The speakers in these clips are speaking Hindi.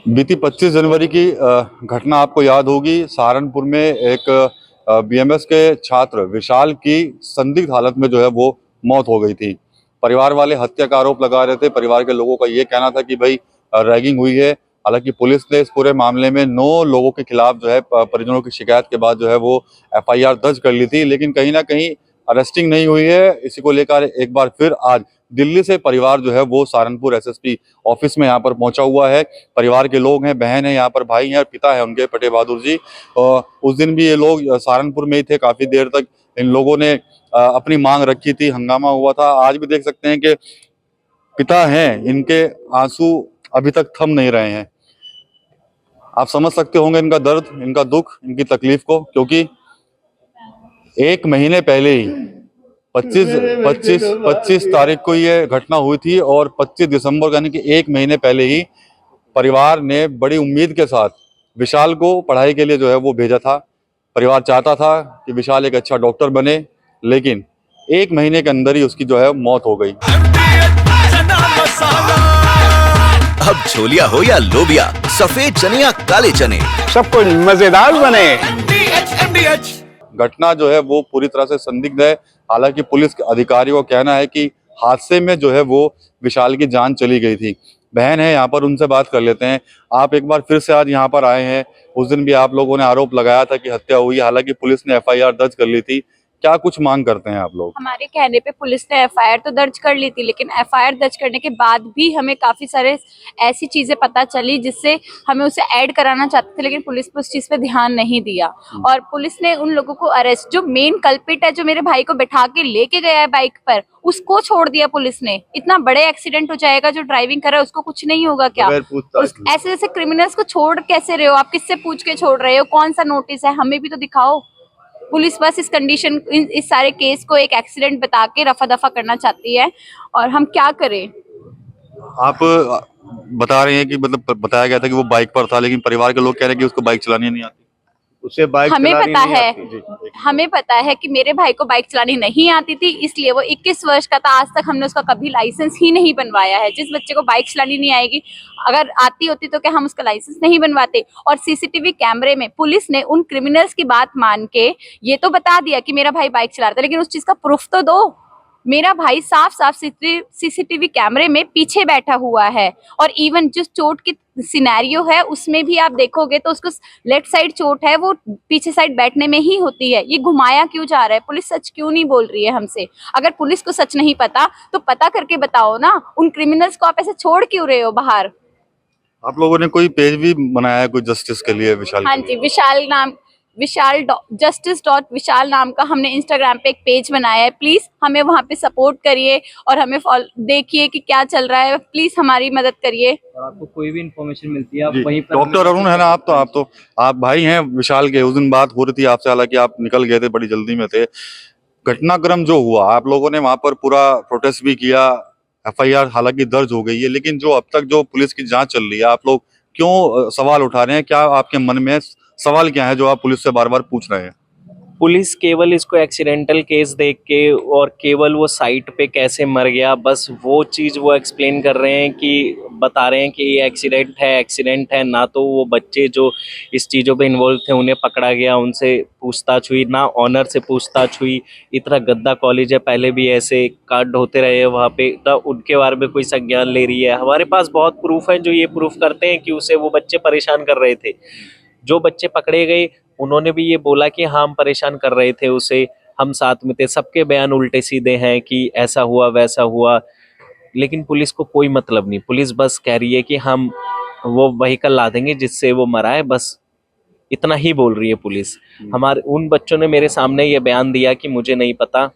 बीती 25 जनवरी की घटना आपको याद होगी। सहारनपुर में एक बीएमएस के छात्र विशाल की संदिग्ध हालत में जो है वो मौत हो गई थी। परिवार वाले हत्या का आरोप लगा रहे थे। परिवार के लोगों का ये कहना था कि भाई रैगिंग हुई है। हालांकि पुलिस ने इस पूरे मामले में 9 लोगों के खिलाफ जो है परिजनों की शिकायत के बाद जो है वो एफआईआर दर्ज कर ली थी, लेकिन कहीं ना कहीं अरेस्टिंग नहीं हुई है। इसी को लेकर एक बार फिर आज दिल्ली से परिवार जो है वो सहारनपुर एसएसपी ऑफिस में यहाँ पर पहुंचा हुआ है। परिवार के लोग हैं, बहन है, यहाँ पर भाई हैं और पिता है उनके पटे बहादुर जी। और उस दिन भी ये लोग सहारनपुर में ही थे। काफी देर तक इन लोगों ने अपनी मांग रखी थी, हंगामा हुआ था। आज भी देख सकते हैं कि पिता हैं, इनके आंसू अभी तक थम नहीं रहे हैं। आप समझ सकते होंगे इनका दर्द, इनका दुख, इनकी तकलीफ को, क्योंकि एक महीने पहले ही 25 तारीख को ये घटना हुई थी और 25 दिसंबर यानी कि एक महीने पहले ही परिवार ने बड़ी उम्मीद के साथ विशाल को पढ़ाई के लिए जो है वो भेजा था। परिवार चाहता था कि विशाल एक अच्छा डॉक्टर बने, लेकिन एक महीने के अंदर ही उसकी जो है मौत हो गई। अब छोलिया हो या लोबिया, सफेद चने या काले चने, सब कुछ मजेदार बने। घटना जो है वो पूरी तरह से संदिग्ध है। हालांकि पुलिस के अधिकारियों का कहना है कि हादसे में जो है वो विशाल की जान चली गई थी। बहन है यहाँ पर, उनसे बात कर लेते हैं। आप एक बार फिर से आज यहाँ पर आए हैं। उस दिन भी आप लोगों ने आरोप लगाया था कि हत्या हुई, हालांकि पुलिस ने एफआईआर दर्ज कर ली थी। क्या कुछ मांग करते हैं आप लोग? हमारे कहने पे पुलिस ने एफआईआर तो दर्ज कर ली थी, लेकिन एफआईआर दर्ज करने के बाद भी हमें काफी सारे ऐसी चीजें पता चली जिससे हमें उसे ऐड कराना चाहते थे, लेकिन पुलिस ने उस चीज पे ध्यान नहीं दिया। और पुलिस ने उन लोगों को अरेस्ट, जो मेन कल्पिट है, जो मेरे भाई को बैठा के लेके गया है बाइक पर, उसको छोड़ दिया पुलिस ने। इतना बड़े एक्सीडेंट हो जाएगा, जो ड्राइविंग कर रहा है उसको कुछ नहीं होगा क्या? ऐसे ऐसे क्रिमिनल्स को छोड़ कैसे रहे हो आप? किससे पूछ के छोड़ रहे हो? कौन सा नोटिस है? हमें भी तो दिखाओ। पुलिस बस इस कंडीशन, इस सारे केस को एक एक्सीडेंट बता के रफा दफा करना चाहती है, और हम क्या करें? आप बता रहे हैं कि मतलब बताया गया था कि वो बाइक पर था, लेकिन परिवार के लोग कह रहे हैं कि उसको बाइक चलानी नहीं आती। उसे बाइक हमें चलानी पता नहीं है, आती। जी। हमें पता है कि मेरे भाई को बाइक चलानी नहीं आती थी, इसलिए वो 21 वर्ष का था। आज तक हमने उसका कभी लाइसेंस ही नहीं बनवाया है। जिस बच्चे को बाइक चलानी नहीं आएगी, अगर आती होती तो क्या हम उसका लाइसेंस नहीं बनवाते? और सीसीटीवी कैमरे में पुलिस ने उन क्रिमिनल्स की बात मान के ये तो बता दिया कि मेरा भाई बाइक चला रहा था, लेकिन उस चीज का प्रूफ तो दो। मेरा भाई साफ साफ सीसीटीवी कैमरे में पीछे बैठा हुआ है, और इवन जो चोट की सिनेरियो है उसमें भी आप देखोगे तो उसको लेफ्ट साइड चोट है, वो पीछे साइड बैठने में ही होती है। ये घुमाया क्यों जा रहा है? पुलिस सच क्यों नहीं बोल रही है हमसे? अगर पुलिस को सच नहीं पता तो पता करके बताओ ना। उन क्रिमिनल्स को आप ऐसे छोड़ क्यों रहे हो बाहर? आप लोगों ने कोई पेज भी बनाया है कोई जस्टिस के लिए, विशाल हाँ के जी, लिए? विशाल जस्टिस डॉट विशाल नाम का हमने इंस्टाग्राम पे एक पेज बनाया है। प्लीज हमें वहाँ पे सपोर्ट करिए और हमें देखिए कि क्या चल रहा है। प्लीज हमारी मदद करिए। और आपको कोई भी इंफॉर्मेशन मिलती है आप वहीं पर। डॉक्टर अरुण है ना आप भाई हैं विशाल के। उस दिन बात हो रही थी आपसे, हालांकि आप निकल गए थे, बड़ी जल्दी में थे। घटनाक्रम जो हुआ, आप लोगों ने वहां पर पूरा प्रोटेस्ट भी किया। एफआईआर हालांकि दर्ज हो गई है, लेकिन जो अब तक जो पुलिस की जांच चल रही है, आप लोग क्यों सवाल उठा रहे हैं? क्या आपके मन में सवाल क्या है जो आप पुलिस से बार बार पूछ रहे हैं? पुलिस केवल इसको एक्सीडेंटल केस देख के और केवल वो साइट पे कैसे मर गया, बस वो चीज़ वो एक्सप्लेन कर रहे हैं कि बता रहे हैं कि ये एक्सीडेंट है। ना तो वो बच्चे जो इस चीज़ों पे इन्वॉल्व थे उन्हें पकड़ा गया, उनसे पूछताछ हुई, ना ऑनर से पूछताछ हुई। इतना गद्दा कॉलेज है, पहले भी ऐसे कांड होते रहे हैं वहाँ पे, तो उनके बारे में कोई संज्ञान ले रही है? हमारे पास बहुत प्रूफ है जो ये प्रूफ करते हैं कि उसे वो बच्चे परेशान कर रहे थे। जो बच्चे पकड़े गए उन्होंने भी ये बोला कि हाँ हम परेशान कर रहे थे उसे, हम साथ में थे। सबके बयान उल्टे सीधे हैं कि ऐसा हुआ वैसा हुआ, लेकिन पुलिस को कोई मतलब नहीं। पुलिस बस कह रही है कि हम वो व्हीकल ला देंगे जिससे वो मरा है, बस इतना ही बोल रही है पुलिस। हमारे उन बच्चों ने मेरे सामने ये बयान दिया कि मुझे नहीं पता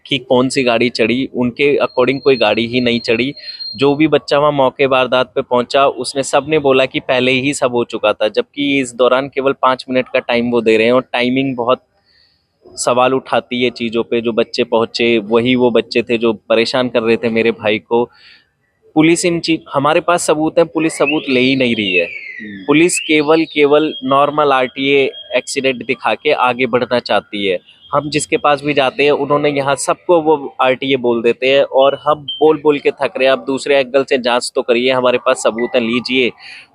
कि कौन सी गाड़ी चढ़ी, उनके अकॉर्डिंग कोई गाड़ी ही नहीं चढ़ी। जो भी बच्चा वहाँ मौके वारदात पे पहुंचा उसने सब ने बोला कि पहले ही सब हो चुका था, जबकि इस दौरान केवल 5 मिनट का टाइम वो दे रहे हैं, और टाइमिंग बहुत सवाल उठाती है चीज़ों पे। जो बच्चे पहुंचे वही वो बच्चे थे जो परेशान कर रहे थे मेरे भाई को। पुलिस इन चीज, हमारे पास सबूत है, पुलिस सबूत ले ही नहीं रही है। पुलिस केवल नॉर्मल आरटीए एक्सीडेंट दिखा के आगे बढ़ना चाहती है। हम जिसके पास भी जाते हैं उन्होंने यहाँ सबको वो आरटीए बोल देते हैं, और हम बोल बोल के थक रहे हैं, अब दूसरे एंगल से जांच तो करिए, हमारे पास सबूत है लीजिए।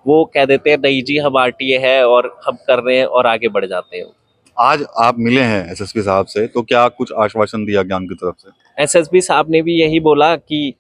वो कह देते हैं नहीं जी हम आरटीए है और हम कर रहे हैं और आगे बढ़ जाते हैं। आज आप मिले हैं एसएसपी साहब से, तो क्या कुछ आश्वासन दिया गया उनकी तरफ से? एसएसपी साहब ने भी यही बोला कि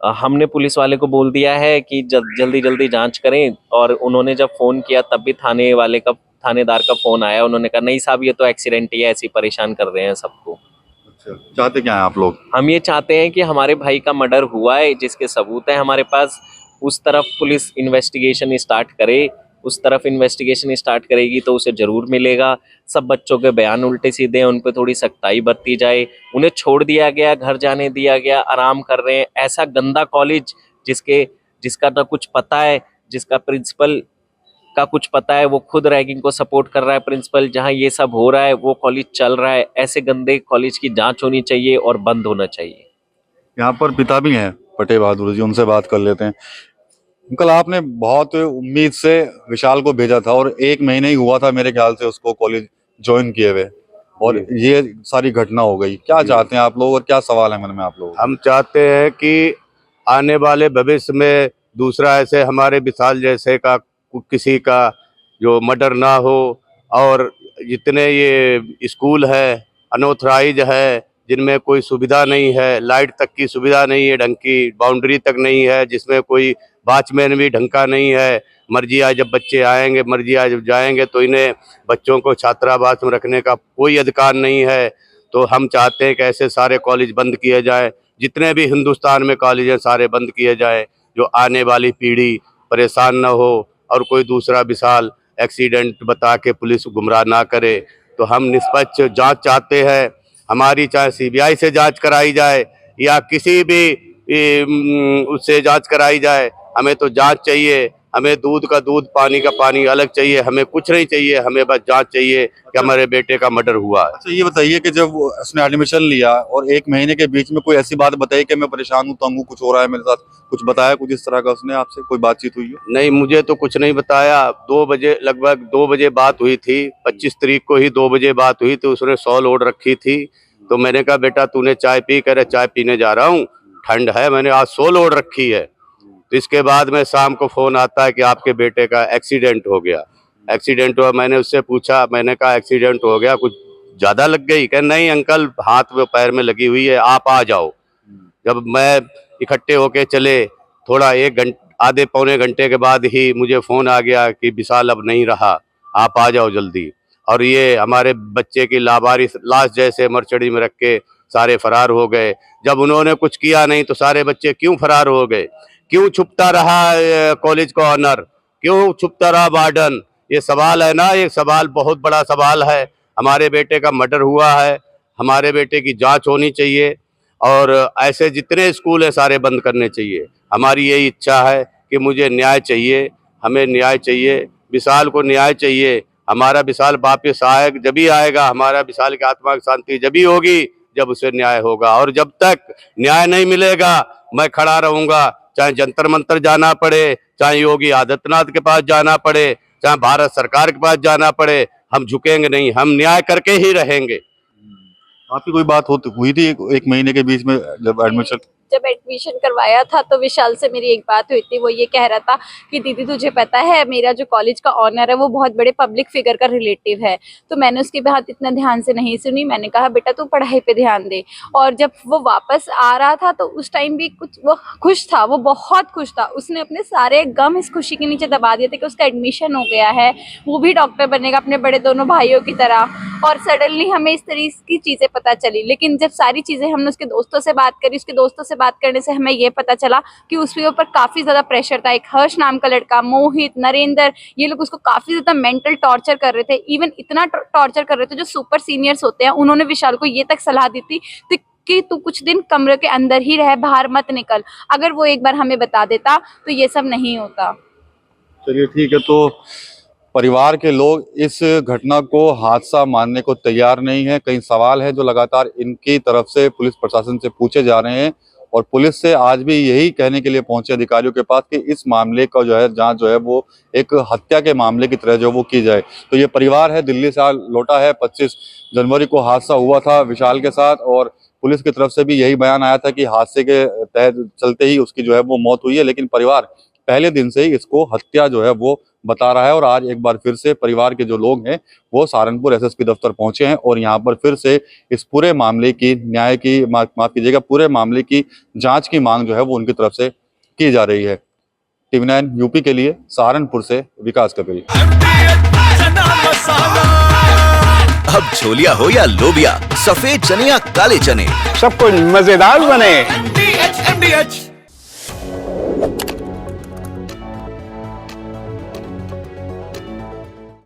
हमने पुलिस वाले को बोल दिया है कि जल्दी जल्दी जांच करें, और उन्होंने जब फोन किया तब भी थानेदार का फोन आया, उन्होंने कहा नहीं साहब ये तो एक्सीडेंट ही है, ऐसे ही परेशान कर रहे हैं सबको। अच्छा, चाहते क्या हैं आप लोग? हम ये चाहते हैं कि हमारे भाई का मर्डर हुआ है, जिसके सबूत है हमारे पास, उस तरफ पुलिस इन्वेस्टिगेशन स्टार्ट करे, उस तरफ इन्वेस्टिगेशन स्टार्ट करेगी तो उसे जरूर मिलेगा। सब बच्चों के बयान उल्टे सीधे हैं, उन पे थोड़ी सख्ताई बरती जाए, उन्हें छोड़ दिया गया, घर जाने दिया गया, आराम कर रहे हैं। ऐसा गंदा कॉलेज जिसका ना कुछ पता है, जिसका प्रिंसिपल का कुछ पता है, वो खुद रैगिंग को सपोर्ट कर रहा है प्रिंसिपल, जहाँ ये सब हो रहा है वो कॉलेज चल रहा है। ऐसे गंदे कॉलेज की जांच होनी चाहिए और बंद होना चाहिए। यहाँ पर पिता भी हैं फतेह बहादुर जी, उनसे बात कर लेते हैं। अंकल, आपने बहुत उम्मीद से विशाल को भेजा था और 1 महीने ही हुआ था मेरे ख्याल से उसको कॉलेज ज्वाइन किए हुए, और ये सारी घटना हो गई। क्या चाहते हैं आप लोग और क्या सवाल है मन में आप लोग? हम चाहते हैं कि आने वाले भविष्य में दूसरा ऐसे हमारे विशाल जैसे का किसी का जो मर्डर ना हो, और जितने ये स्कूल है अनऑथराइज है, जिनमें कोई सुविधा नहीं है, लाइट तक की सुविधा नहीं है, ढंग की बाउंड्री तक नहीं है, जिसमें कोई वॉचमैन भी ढंग का नहीं है, मर्जी आज जब बच्चे आएंगे मर्जी आज जब जाएंगे, तो इन्हें बच्चों को छात्रावास में रखने का कोई अधिकार नहीं है। तो हम चाहते हैं कि ऐसे सारे कॉलेज बंद किए जाएं, जितने भी हिंदुस्तान में कॉलेज हैं सारे बंद किए जाएं, जो आने वाली पीढ़ी परेशान न हो और कोई दूसरा विशाल एक्सीडेंट बता के पुलिस गुमराह ना करे। तो हम निष्पक्ष जांच चाहते हैं, हमारी चाहे सीबीआई से जांच कराई जाए या किसी भी उससे जांच कराई जाए, हमें तो जांच चाहिए। हमें दूध का दूध पानी का पानी अलग चाहिए, हमें कुछ नहीं चाहिए, हमें बस जांच चाहिए कि हमारे बेटे का मर्डर हुआ है। अच्छा, ये बताइए कि जब उसने एडमिशन लिया और 1 महीने के बीच में कोई ऐसी बात बताई कि मैं परेशान हूँ, तंग हूँ, कुछ हो रहा है मेरे साथ, कुछ बताया कुछ इस तरह का उसने आपसे? कोई बातचीत हुई है? नहीं, मुझे तो कुछ नहीं बताया। 2 बजे लगभग 2 बजे बात हुई थी, 25 तारीख को ही 2 बजे बात हुई थी। उसने 100 लोड रखी थी, तो मैंने कहा बेटा तूने चाय पी? कह रहा चाय पीने जा रहा हूँ, ठंड है। मैंने आज 100 लोड रखी है। तो इसके बाद में शाम को फोन आता है कि आपके बेटे का एक्सीडेंट हो गया। एक्सीडेंट हुआ, मैंने उससे पूछा, मैंने कहा एक्सीडेंट हो गया, कुछ ज्यादा लग गई? कह नहीं अंकल, हाथ में पैर में लगी हुई है, आप आ जाओ। जब मैं इकट्ठे होके चले, थोड़ा 1 घंटे आधे पौने घंटे के बाद ही मुझे फोन आ गया कि विशाल अब नहीं रहा, आप आ जाओ जल्दी। और ये हमारे बच्चे की लावारिस लाश जैसे मरचड़ी में रख के सारे फरार हो गए। जब उन्होंने कुछ किया नहीं तो सारे बच्चे क्यों फरार हो गए? क्यों छुपता रहा कॉलेज का ऑनर? क्यों छुपता रहा वार्डन? ये सवाल है ना, ये सवाल बहुत बड़ा सवाल है। हमारे बेटे का मर्डर हुआ है, हमारे बेटे की जांच होनी चाहिए, और ऐसे जितने स्कूल हैं सारे बंद करने चाहिए। हमारी यही इच्छा है कि मुझे न्याय चाहिए, हमें न्याय चाहिए, विशाल को न्याय चाहिए। हमारा विशाल वापस आएगा, जब ही आएगा हमारा विशाल की आत्मा की शांति जब ही होगी जब उसे न्याय होगा। और जब तक न्याय नहीं मिलेगा मैं खड़ा रहूंगा, चाहे जंतर मंतर जाना पड़े, चाहे योगी आदित्यनाथ के पास जाना पड़े, चाहे भारत सरकार के पास जाना पड़े, हम झुकेंगे नहीं, हम न्याय करके ही रहेंगे। आपकी कोई बात हुई थी 1 महीने के बीच में जब एडमिशन करवाया था तो विशाल से मेरी एक बात हुई थी। वो ये कह रहा था कि दीदी तुझे पता है मेरा जो कॉलेज का ऑनर है वो बहुत बड़े पब्लिक फिगर का रिलेटिव है। तो मैंने उसकी बात इतना ध्यान से नहीं सुनी, मैंने कहा बेटा तू पढ़ाई पे ध्यान दे। और जब वो वापस आ रहा था तो उस टाइम भी कुछ वो खुश था, वो बहुत खुश था। उसने अपने सारे गम इस खुशी के नीचे दबा दिए थे कि उसका एडमिशन हो गया है, वो भी डॉक्टर बनेगा अपने बड़े दोनों भाइयों की तरह। और सडनली हमें इस तरीके की चीज़ें पता चली। लेकिन जब सारी चीज़ें हमने उसके दोस्तों से बात करी, उसके दोस्तों से बात करने से हमें ये पता चला कि उसके ऊपर काफ़ी ज़्यादा प्रेशर था। एक हर्ष नाम का लड़का, मोहित, नरेंद्र, ये लोग उसको काफ़ी ज़्यादा मेंटल टॉर्चर कर रहे थे। इवन इतना टॉर्चर कर रहे थे जो सुपर सीनियर्स होते हैं उन्होंने विशाल को ये तक सलाह दी थी कि तू कुछ दिन कमरे के अंदर ही रह, बाहर मत निकल। अगर वो एक बार हमें बता देता तो ये सब नहीं होता। चलिए ठीक है, तो परिवार के लोग इस घटना को हादसा मानने को तैयार नहीं है। कई सवाल है जो लगातार इनकी तरफ से पुलिस प्रशासन से पूछे जा रहे हैं और पुलिस से आज भी यही कहने के लिए पहुंचे अधिकारियों के पास कि इस मामले का जो है जांच जो है वो एक हत्या के मामले की तरह जो वो की जाए। तो ये परिवार है, दिल्ली से लौटा है, 25 जनवरी को हादसा हुआ था विशाल के साथ, और पुलिस की तरफ से भी यही बयान आया था कि हादसे के तहत चलते ही उसकी जो है वो मौत हुई है, लेकिन परिवार पहले दिन से ही इसको हत्या जो है वो बता रहा है। और आज एक बार फिर से परिवार के जो लोग हैं वो सहारनपुर एसएसपी दफ्तर पहुंचे हैं और यहाँ पर फिर से इस पूरे मामले की न्याय की माफ कीजिएगा पूरे मामले की जांच की मांग जो है वो उनकी तरफ से की जा रही है। TV9 यूपी के लिए सहारनपुर से विकास कपिल। अब छोलिया हो या लोबिया, सफेद चने या काले चने, सब कुछ मजेदार बने।